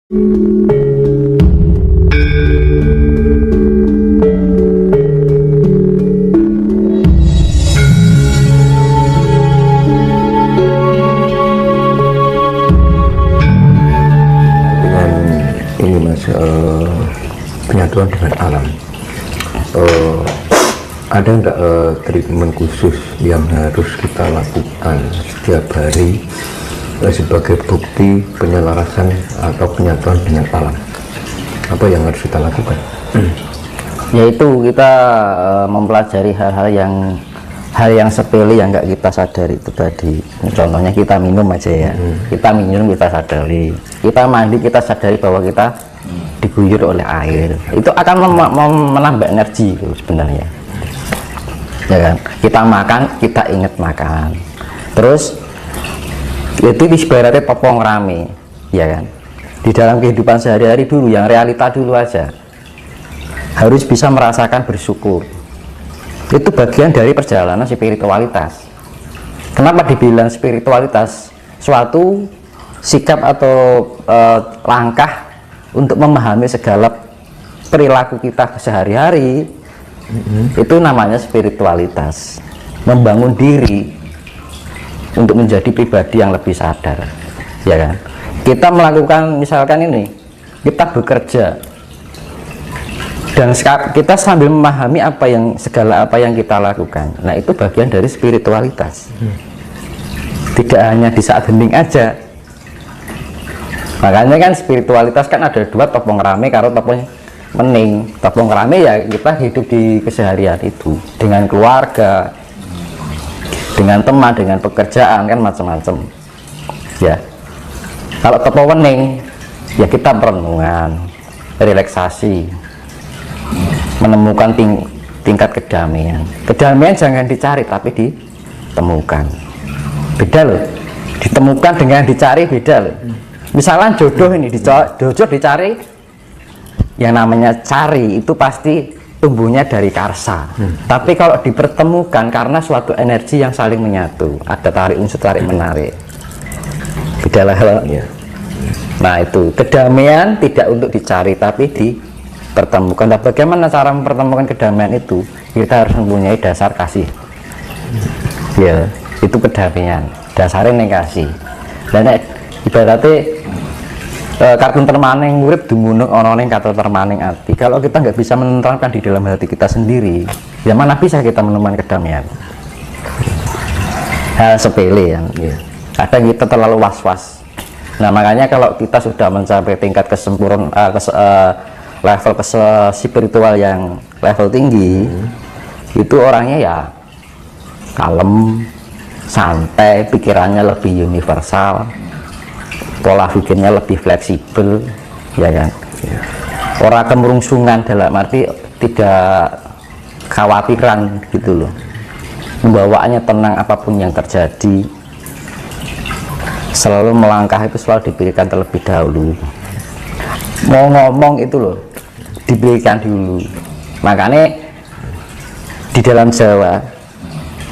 ini mas, penyatuan dengan alam. Ada nggak treatment khusus yang harus kita lakukan setiap hari sebagai bukti penyelarasan atau penyatuan dengan alam? Apa yang harus kita lakukan? Yaitu kita mempelajari hal yang sepele yang nggak kita sadari itu tadi. Contohnya kita minum aja ya, kita minum kita sadari, kita mandi kita sadari bahwa kita diguyur oleh air, itu akan menambah energi itu sebenarnya, ya kan? Kita makan kita ingat makan, terus itu ibaratnya topong rame, ya kan? Di dalam kehidupan sehari-hari dulu, yang realita dulu aja, harus bisa merasakan bersyukur. Itu bagian dari perjalanan spiritualitas. Kenapa dibilang spiritualitas? Suatu sikap atau langkah untuk memahami segala perilaku kita sehari-hari, itu namanya spiritualitas. Membangun diri untuk menjadi pribadi yang lebih sadar, ya kan? Kita melakukan misalkan ini, kita bekerja dan kita sambil memahami segala apa yang kita lakukan. Nah, itu bagian dari spiritualitas. Tidak hanya di saat hening aja. Makanya kan spiritualitas kan ada dua, topong rame karo topong mening. Topong rame ya kita hidup di keseharian itu, dengan keluarga, dengan teman, dengan pekerjaan, kan macam-macam ya. Kalau topong mening ya kita perenungan, relaksasi, menemukan tingkat kedamaian. Kedamaian jangan dicari tapi ditemukan. Beda loh, ditemukan dengan dicari beda loh. Misalnya jodoh ini, jodoh dicari, yang namanya cari itu pasti tumbuhnya dari karsa. Tapi kalau dipertemukan karena suatu energi yang saling menyatu, ada tarik unsur tarik menarik. Beda lah ya. Nah itu kedamaian tidak untuk dicari tapi dipertemukan. Nah, bagaimana cara mempertemukan kedamaian itu? Kita harus mempunyai dasar kasih. Ya, itu kedamaian. Dasarnya ning kasih. Dan ibaratnya kartun termaning urip dumunung ana ning kata termaning ati. Kalau kita nggak bisa menenteramkan di dalam hati kita sendiri, ya mana bisa kita menemukan kedamaian? Hal sepele ya. Kadang kita terlalu was-was. Nah, makanya kalau kita sudah mencapai tingkat kesempurnaan level spiritual yang level tinggi, itu orangnya ya kalem, santai, pikirannya lebih universal, pola pikirnya lebih fleksibel, ya kan? Ya. Orang kemurungsungan dalam arti tidak khawatiran gitu loh, membawaannya tenang apapun yang terjadi, selalu melangkah itu selalu dipikirkan terlebih dahulu, mau ngomong itu loh diberikan dulu. Makanya di dalam Jawa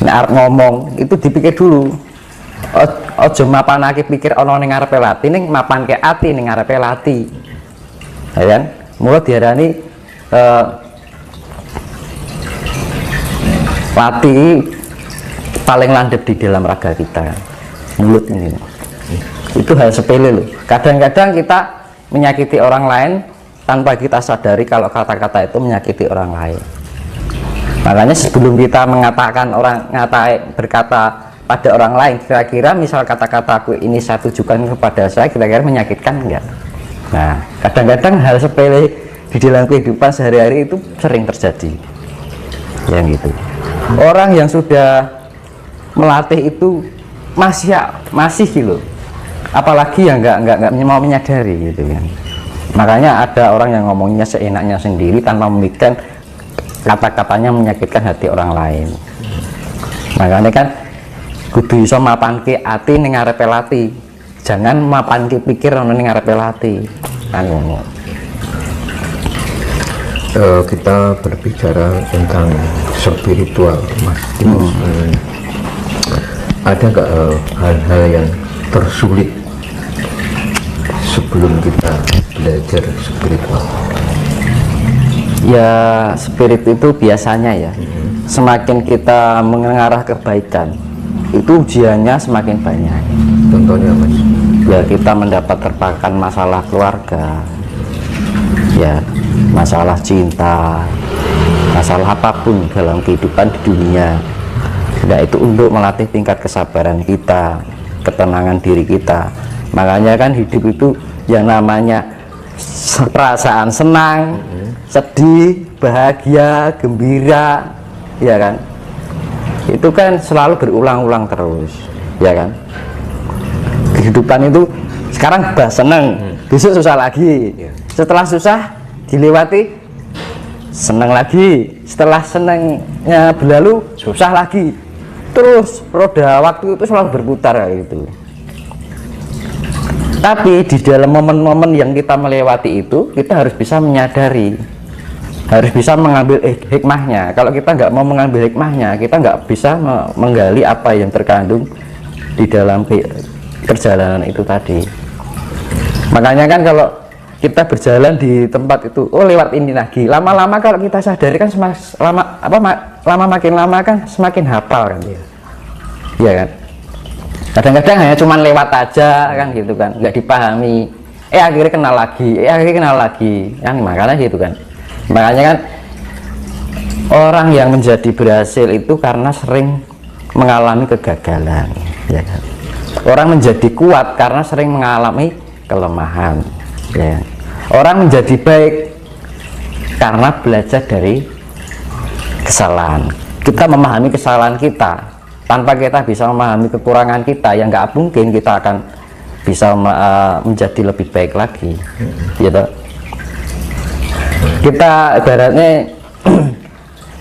arep ngomong itu dipikir dulu. Ojo mapanake pikir ana ning ngarepe lati, ning mapanke ati ning ngarepe lati. Ya kan? Mula diarani lati paling landep di dalam raga kita. Mulut ini. Itu hal sepele loh. Kadang-kadang kita menyakiti orang lain tanpa kita sadari kalau kata-kata itu menyakiti orang lain. Makanya sebelum kita berkata pada orang lain, kira-kira misal kata-kataku ini saya tujukan kepada saya, kira-kira menyakitkan enggak? Nah, kadang-kadang hal sepele di dalam kehidupan sehari-hari itu sering terjadi, yang gitu. Orang yang sudah melatih itu masih gitu, apalagi yang nggak mau menyadari gitu kan. Makanya ada orang yang ngomongnya seenaknya sendiri tanpa memikirkan kata-katanya menyakitkan hati orang lain. Makanya kan kudu iso mapanke ati ning ngarepe lati. Jangan mapanke pikir ana ning ngarepe lati. Kan ngono. Kita berbicara tentang spiritual, Mas. Ada nggak hal-hal yang tersulit sebelum kita belajar spiritual? Ya, spirit itu biasanya ya, semakin kita mengarah kebaikan, itu ujiannya semakin banyak. Contohnya Mas? Ya, kita mendapat terpakan masalah keluarga, ya, masalah cinta, masalah apapun dalam kehidupan di dunia. Nah, itu untuk melatih tingkat kesabaran kita, ketenangan diri kita. Makanya kan hidup itu yang namanya perasaan senang, sedih, bahagia, gembira, ya kan, itu kan selalu berulang-ulang terus, ya kan. Kehidupan itu sekarang senang, besok susah lagi, setelah susah dilewati senang lagi, setelah senangnya berlalu susah lagi, terus roda waktu itu selalu berputar gitu. Tapi di dalam momen-momen yang kita melewati itu, kita harus bisa menyadari, harus bisa mengambil hikmahnya. Kalau kita nggak mau mengambil hikmahnya, kita nggak bisa menggali apa yang terkandung di dalam perjalanan itu tadi. Makanya kan kalau kita berjalan di tempat itu, oh lewat ini lagi, lama-lama kalau kita sadari kan lama makin lama kan semakin hafal kan, ya kan. Kadang-kadang hanya cuman lewat aja kan gitu kan, nggak dipahami, akhirnya kenal lagi kan, makanya gitu kan. Makanya kan orang yang menjadi berhasil itu karena sering mengalami kegagalan, ya kan. Orang menjadi kuat karena sering mengalami kelemahan, ya. Orang menjadi baik karena belajar dari kesalahan. Kita memahami kesalahan kita. Tanpa kita bisa memahami kekurangan kita, yang nggak mungkin kita akan bisa menjadi lebih baik lagi, gitu. Kita ibaratnya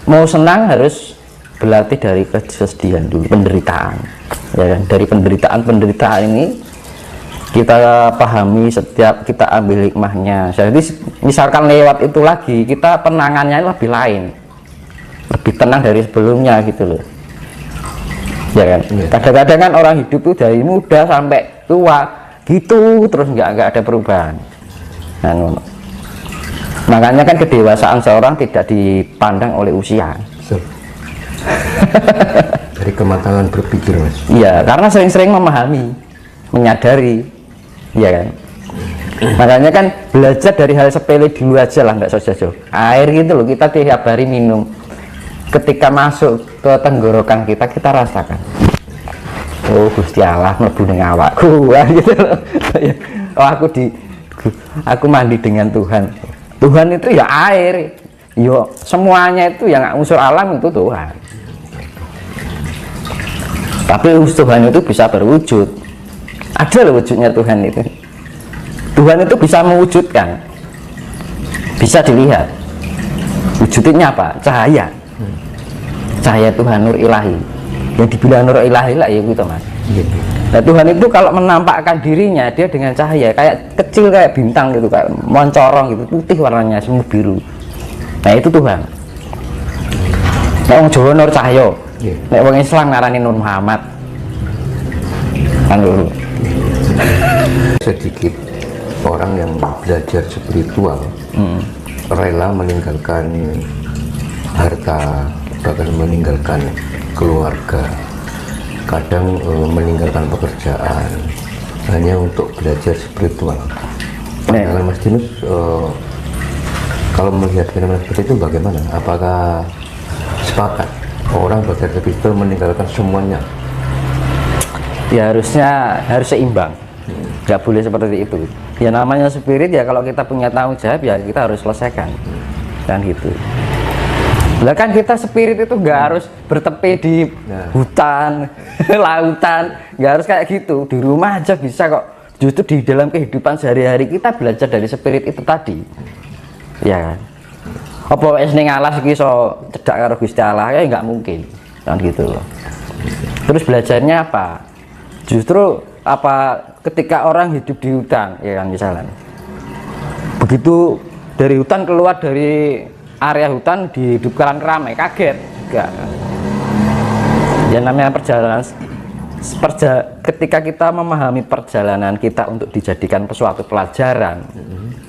mau senang harus berlatih dari kesedihan dulu, penderitaan, ya kan? Dari penderitaan ini kita pahami, setiap kita ambil hikmahnya. Jadi misalkan lewat itu lagi, kita penangannya lebih lain, lebih tenang dari sebelumnya gitu loh, ya kan. Kadang-kadang kan orang hidup tuh dari muda sampai tua gitu terus, nggak ada perubahan. Nah, makanya kan kedewasaan seorang tidak dipandang oleh usia. Dari kematangan berpikir Mas. Iya, karena sering-sering memahami, menyadari, ya kan. Makanya kan belajar dari hal sepele dulu aja lah, nggak jauh-jauh. Air gitu loh, kita tiap hari minum, ketika masuk ke tenggorokan kita rasakan, oh Gusti Allah mlebu ning awakku gitu loh. Oh aku mandi dengan Tuhan. Tuhan itu ya air, yo semuanya itu yang unsur alam itu Tuhan. Tapi Tuhan itu bisa berwujud, ada loh wujudnya Tuhan itu. Tuhan itu bisa mewujudkan, bisa dilihat. Wujudnya apa? Cahaya. Cahaya Tuhan, nur ilahi. Yang dibilang nur ilahi lah ya gitu Mas. Nah, Tuhan itu kalau menampakkan dirinya, dia dengan cahaya kayak kecil, kayak bintang gitu, kayak mencorong gitu, putih warnanya, semu biru. Nah itu Tuhan. Nek wong Jawa nur cahya, nek wong Islam ngarani Nur Muhammad. Kan dulu. Sedikit orang yang belajar spiritual rela meninggalkan harta, bahkan meninggalkan keluarga, kadang meninggalkan pekerjaan hanya untuk belajar spiritual. Pandangan Mas Dinus kalau melihat fenomena seperti itu bagaimana? Apakah sepakat orang belajar spiritual meninggalkan semuanya? Ya harus seimbang, nggak boleh seperti itu. Ya namanya spirit ya, kalau kita punya tanggung jawab ya kita harus selesaikan, kan gitu. Lah kan kita spirit itu nggak harus bertepi di hutan, lautan, nggak harus kayak gitu. Di rumah aja bisa kok. Justru di dalam kehidupan sehari-hari kita belajar dari spirit itu tadi, ya kan. Apa wis ning alas iki iso cedak karo Gusti Allah, ya nggak mungkin, kan gitu loh. Terus belajarnya apa? Justru apa, ketika orang hidup di hutan, ya kan, misalnya begitu dari hutan keluar dari area hutan dihidupkan ramai, kaget enggak kan? Ya namanya perjalanan ketika kita memahami perjalanan kita untuk dijadikan suatu pelajaran,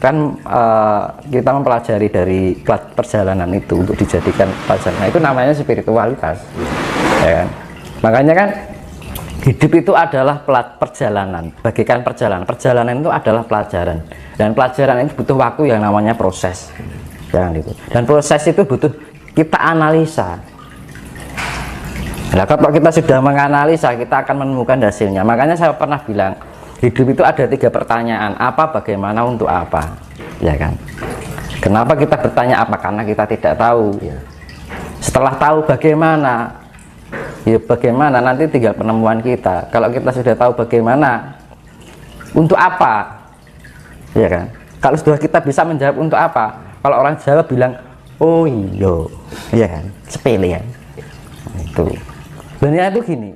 kan kita mempelajari dari perjalanan itu untuk dijadikan pelajaran. Nah, itu namanya spiritualitas, ya kan? Makanya kan hidup itu adalah perjalanan, bagaikan perjalanan itu adalah pelajaran, dan pelajaran itu butuh waktu yang namanya proses, ya kan itu. Dan proses itu butuh kita analisa. Nah, kalau kita sudah menganalisa, kita akan menemukan hasilnya. Makanya saya pernah bilang, hidup itu ada 3 pertanyaan: apa, bagaimana, untuk apa, ya kan? Kenapa kita bertanya apa? Karena kita tidak tahu. Setelah tahu bagaimana, ya bagaimana nanti tinggal penemuan kita. Kalau kita sudah tahu bagaimana, untuk apa, ya kan? Kalau sudah kita bisa menjawab untuk apa, kalau orang Jawa bilang, oh iya, ya kan, sepele ya. Itu sebenarnya itu gini,